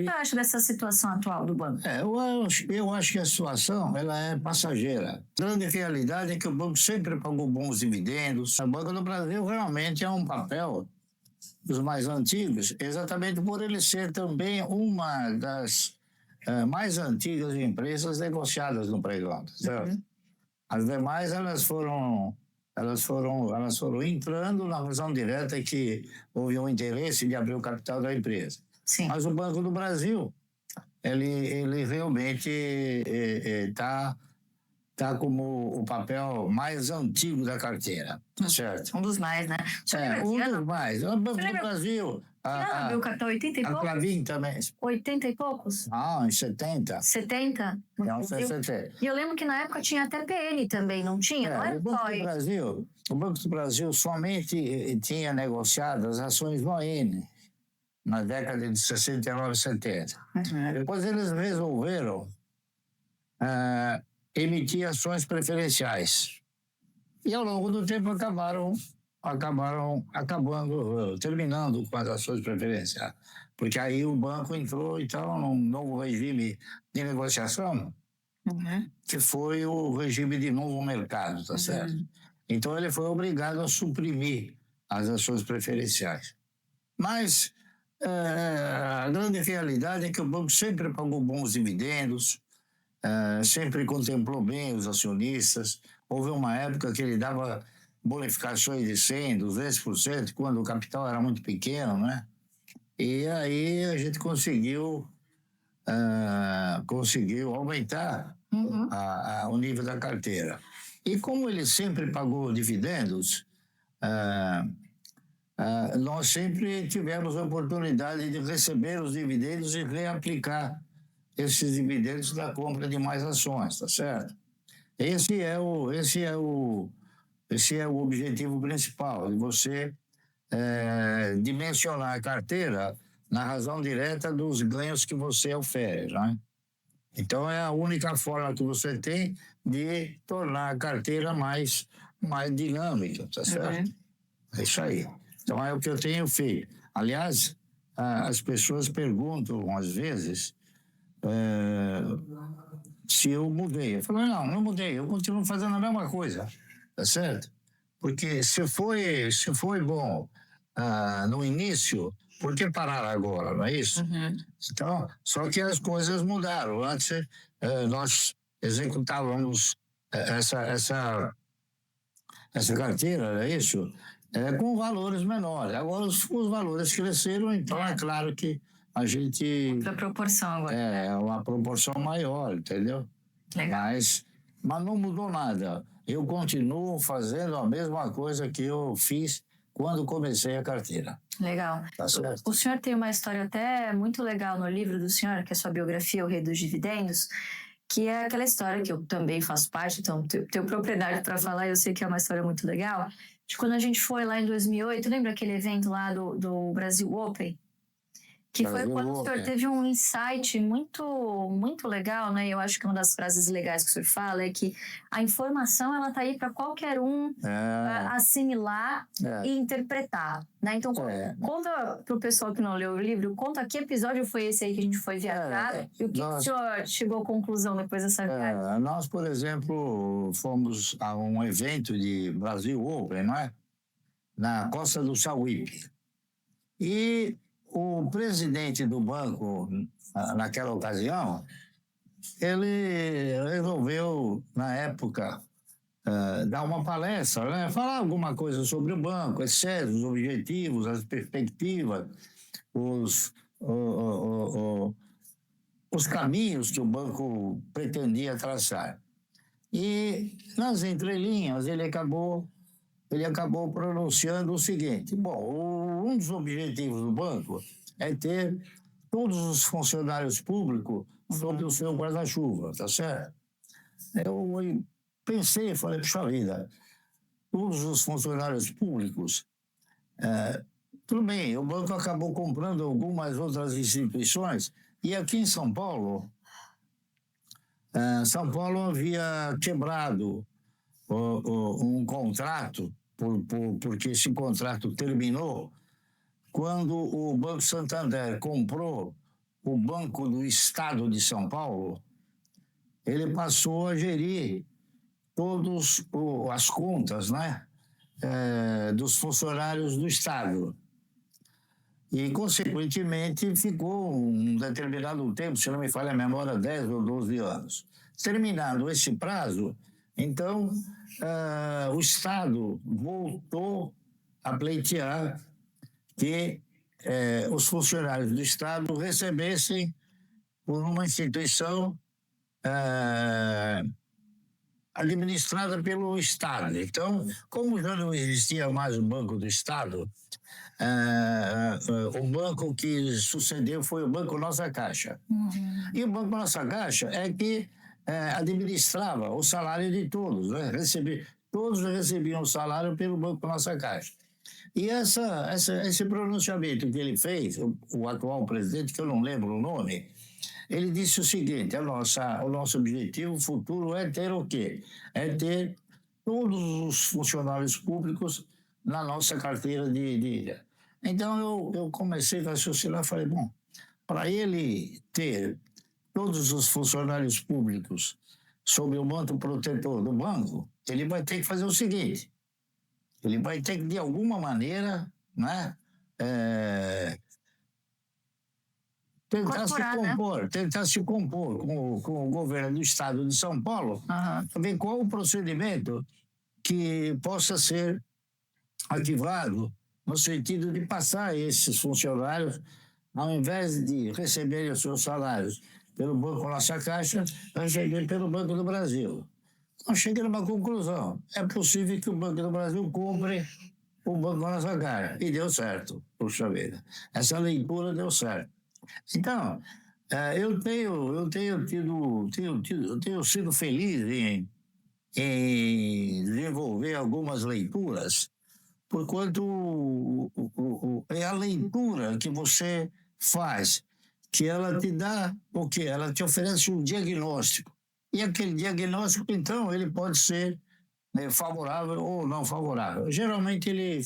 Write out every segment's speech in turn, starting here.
que você acha dessa situação atual do banco? Eu acho que a situação ela é passageira. A grande realidade é que o banco sempre pagou bons dividendos. O Banco do Brasil realmente é um papel dos mais antigos, exatamente por ele ser também uma das mais antigas empresas negociadas no pregão. Certo? Uhum. As demais elas foram entrando na razão direta que houve um interesse de abrir o capital da empresa. Sim. Mas o Banco do Brasil, ele realmente tá como o papel mais antigo da carteira, certo? Um dos mais, né? Um dos mais. O Banco do Brasil, Já abriu o capital 80 e a poucos? Clabin também. 80 e poucos? Não, em 70. 70? Não, 60. E eu lembro que na época tinha até PN também, não tinha? Não era O Banco só do isso. Brasil, o Banco do Brasil somente tinha negociado as ações no AN na década de 69 e 70. Uhum. Depois eles resolveram emitir ações preferenciais. E ao longo do tempo terminando com as ações preferenciais. Porque aí o banco entrou, então, num novo regime de negociação, que foi o regime de novo mercado, tá certo? Então ele foi obrigado a suprimir as ações preferenciais. Mas a grande realidade é que o banco sempre pagou bons dividendos, sempre contemplou bem os acionistas. Houve uma época que ele dava bonificações de 100%, 200%, quando o capital era muito pequeno, né? E aí a gente conseguiu aumentar o nível da carteira. E como ele sempre pagou dividendos, nós sempre tivemos a oportunidade de receber os dividendos e reaplicar esses dividendos da compra de mais ações, tá certo? Esse é o objetivo principal, de você dimensionar a carteira na razão direta dos ganhos que você ofere, né? Então é a única forma que você tem de tornar a carteira mais dinâmica, tá certo? É isso aí. Então é o que eu tenho feito. Aliás, as pessoas perguntam às vezes se eu mudei. Eu falo, não mudei, eu continuo fazendo a mesma coisa, tá certo? Porque se foi bom no início, por que parar agora, não é isso? Então, só que as coisas mudaram. Antes, nós executávamos essa carteira, não é isso? Com valores menores. Agora os valores cresceram, então é claro que a gente... Outra proporção agora. É uma proporção maior, entendeu? Legal. Mas não mudou nada. Eu continuo fazendo a mesma coisa que eu fiz quando comecei a carteira. Legal. Tá certo? O senhor tem uma história até muito legal no livro do senhor, que é a sua biografia, O Rei dos Dividendos, que é aquela história que eu também faço parte, então tenho propriedade para falar, eu sei que é uma história muito legal, de quando a gente foi lá em 2008, lembra aquele evento lá do Brasil Open? Que foi quando o senhor teve um insight muito, muito legal, né? Eu acho que uma das frases legais que o senhor fala é que a informação, ela tá aí para qualquer um assimilar e interpretar, né? Então, conta pro pessoal que não leu o livro, conta que episódio foi esse aí que a gente foi viajar e o que o senhor chegou à conclusão depois dessa viagem? Nós, por exemplo, fomos a um evento de Brasil Open, não é? Na Costa do Sauípe. E o presidente do banco, naquela ocasião, ele resolveu, na época, dar uma palestra, né? Falar alguma coisa sobre o banco, etc., os objetivos, as perspectivas, os caminhos que o banco pretendia traçar. E, nas entrelinhas, ele acabou pronunciando o seguinte: bom, um dos objetivos do banco é ter todos os funcionários públicos sob o seu guarda-chuva, tá certo? Eu pensei, falei, puxa vida, todos os funcionários públicos, tudo bem, o banco acabou comprando algumas outras instituições, e aqui em São Paulo, São Paulo havia quebrado um contrato, porque esse contrato terminou quando o Banco Santander comprou o Banco do Estado de São Paulo, ele passou a gerir todas as contas, né, dos funcionários do Estado. E, consequentemente, ficou um determinado tempo, se não me falha a memória, 10 ou 12 anos. Terminado esse prazo, então, o Estado voltou a pleitear que os funcionários do Estado recebessem por uma instituição administrada pelo Estado. Então, como já não existia mais o Banco do Estado, o banco que sucedeu foi o Banco Nossa Caixa. Uhum. E o Banco Nossa Caixa é que administrava o salário de todos, né? Todos recebiam o salário pelo Banco Nossa Caixa. E esse pronunciamento que ele fez, o atual presidente, que eu não lembro o nome, ele disse o seguinte: o nosso objetivo futuro é ter o quê? É ter todos os funcionários públicos na nossa carteira de... Então eu comecei a raciocinar e falei, bom, para ele ter todos os funcionários públicos sob o manto protetor do banco, ele vai ter que fazer o seguinte: ele vai ter que, de alguma maneira, né, tentar se compor com o governo do Estado de São Paulo, para ver qual o procedimento que possa ser ativado no sentido de passar esses funcionários, ao invés de receberem os seus salários pelo Banco Nossa Caixa, receber pelo Banco do Brasil. Então, cheguei numa conclusão: é possível que o Banco do Brasil compre o Banco Nossa Caixa. E deu certo, puxa vida. Essa leitura deu certo. Então, eu tenho sido feliz em desenvolver algumas leituras, porquanto é a leitura que você faz, que ela te dá o quê? Ela te oferece um diagnóstico. E aquele diagnóstico, então, ele pode ser favorável ou não favorável. Geralmente ele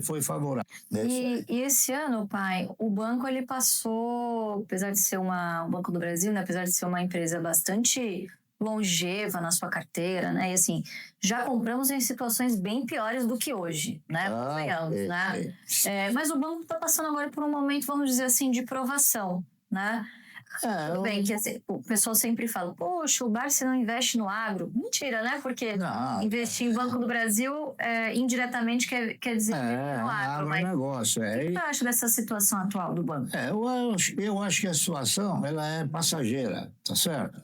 foi favorável. E esse ano, pai, o banco ele passou, apesar de ser o Banco do Brasil, né, apesar de ser uma empresa bastante longeva na sua carteira, né, e assim, já compramos em situações bem piores do que hoje, né, né? Mas o banco está passando agora por um momento, vamos dizer assim, de provação, né? Tudo bem que assim, o pessoal sempre fala, poxa, o Barça não investe no agro. Mentira, né? Porque investir em Banco do Brasil indiretamente quer dizer no agro. Mas negócio. O que você acha dessa situação atual do banco? Eu acho que a situação ela é passageira, tá certo?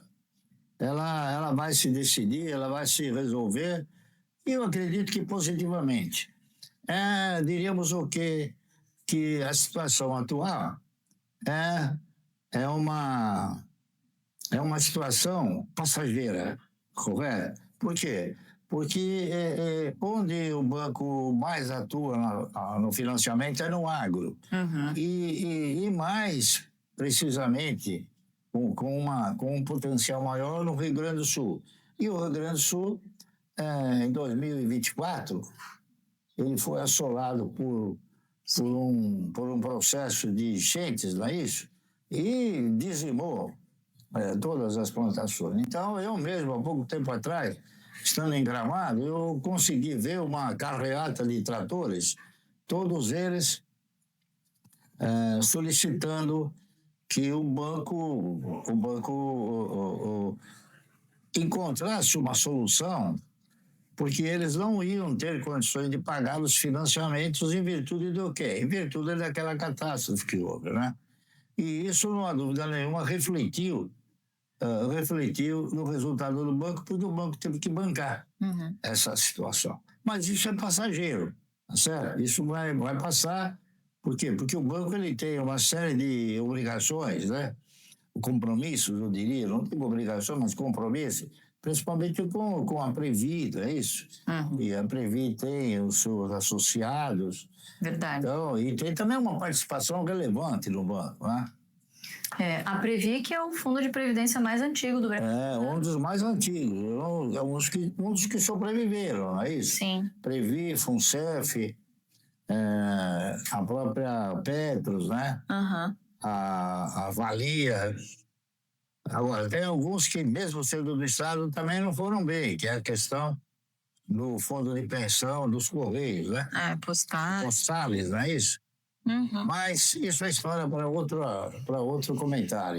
Ela vai se decidir, ela vai se resolver, e eu acredito que positivamente. Diríamos o quê? Que a situação atual é uma situação passageira, correto? Por quê? Porque onde o banco mais atua no financiamento é no agro. Uhum. E mais precisamente com um potencial maior no Rio Grande do Sul. E o Rio Grande do Sul, em 2024, ele foi assolado por um processo de enchentes, não é isso? E dizimou todas as plantações. Então, eu mesmo, há pouco tempo atrás, estando em Gramado, eu consegui ver uma carreata de tratores, todos eles solicitando que o banco encontrasse uma solução, porque eles não iam ter condições de pagar os financiamentos em virtude do quê? Em virtude daquela catástrofe que houve, né? E isso, não há dúvida nenhuma, refletiu no resultado do banco, porque o banco teve que bancar essa situação. Mas isso é passageiro, tá certo? Isso vai passar. Por quê? Porque o banco ele tem uma série de obrigações, né? Compromissos, eu diria, não tem obrigações, mas compromissos, principalmente com a Previ, não é isso? E a Previ tem os seus associados. Verdade. Então, e tem também uma participação relevante no banco, né? A Previ, que é o fundo de previdência mais antigo do Brasil. Um dos mais antigos, um dos que sobreviveram, não é isso? Sim. Previ, Funcef, a própria Petros, né? avalia. Agora, tem alguns que, mesmo sendo do Estado, também não foram bem, que é a questão do fundo de pensão dos Correios, né? Postais. Postales, não é isso? Uhum. Mas isso é história para outro comentário.